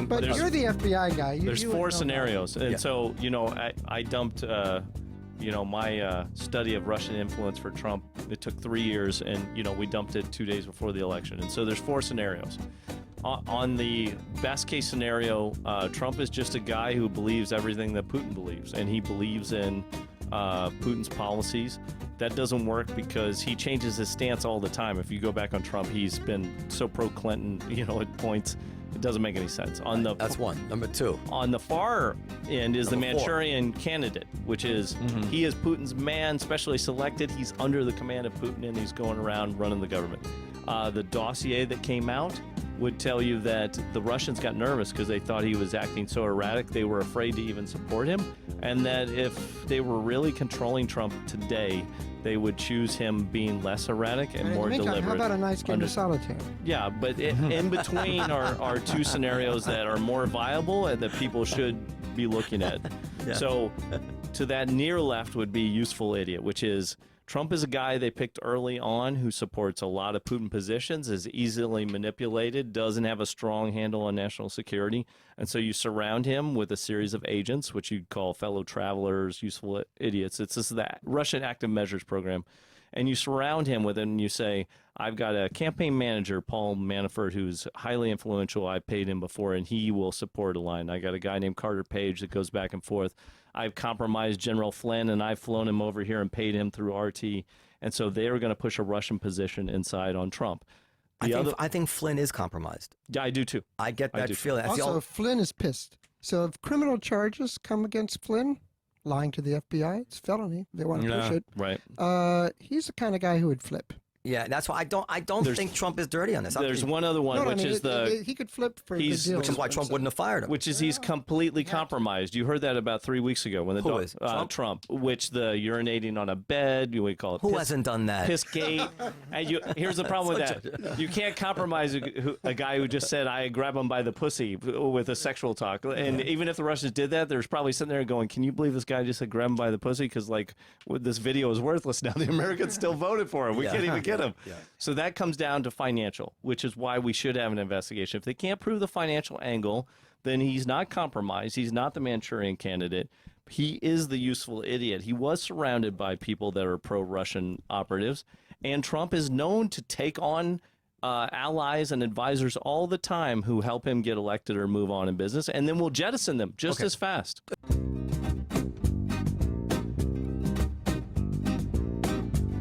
But you're the FBI guy. There's you four would know scenarios. And so, I dumped, my study of Russian influence for Trump. It took 3 years, and, we dumped it 2 days before the election. And so there's four scenarios. On the best case scenario, Trump is just a guy who believes everything that Putin believes, and he believes in Putin's policies. That doesn't work because he changes his stance all the time. If you go back on Trump, he's been so pro-Clinton, at points. It doesn't make any sense. That's one. Number two. On the far end is the Manchurian candidate, which is he is Putin's man, specially selected. He's under the command of Putin, and he's going around running the government. The dossier that came out would tell you that the Russians got nervous because they thought he was acting so erratic, they were afraid to even support him, and that if they were really controlling Trump today, they would choose him being less erratic and more deliberate. How about a nice game of solitaire? Yeah, but in between are two scenarios that are more viable and that people should be looking at. Yeah. So to that near left would be useful idiot, which is Trump is a guy they picked early on who supports a lot of Putin positions, is easily manipulated, doesn't have a strong handle on national security. And so you surround him with a series of agents, which you'd call fellow travelers, useful idiots. It's just that Russian active measures program. And you surround him with it and you say, I've got a campaign manager, Paul Manafort, who's highly influential. I paid him before, and he will support a line. I got a guy named Carter Page that goes back and forth. I've compromised General Flynn, and I've flown him over here and paid him through RT. And so they're going to push a Russian position inside on Trump. I think Flynn is compromised. Yeah, I do too. I get that feeling. Also, Flynn is pissed. So if criminal charges come against Flynn, lying to the FBI, it's felony. They want to push it. Right. He's the kind of guy who would flip. Yeah, that's why I don't think Trump is dirty on this. There's one other one, he could flip for a good deal. Which is why Trump wouldn't have fired him. Which is he's completely composed. You heard that about 3 weeks ago when Trump, which the urinating on a bed, we call it. Who hasn't done that? Pissgate. And here's the problem with that: you can't compromise a guy who just said I grab him by the pussy with a sexual talk. And even if the Russians did that, there's probably sitting there going, "Can you believe this guy just said grab him by the pussy?" Because this video is worthless now. The Americans still voted for him. We can't even get him. Yeah. So that comes down to financial, which is why we should have an investigation. If they can't prove the financial angle, then he's not compromised. He's not the Manchurian candidate. He is the useful idiot. He was surrounded by people that are pro-Russian operatives, and Trump is known to take on allies and advisors all the time who help him get elected or move on in business, and then we'll jettison them just as fast.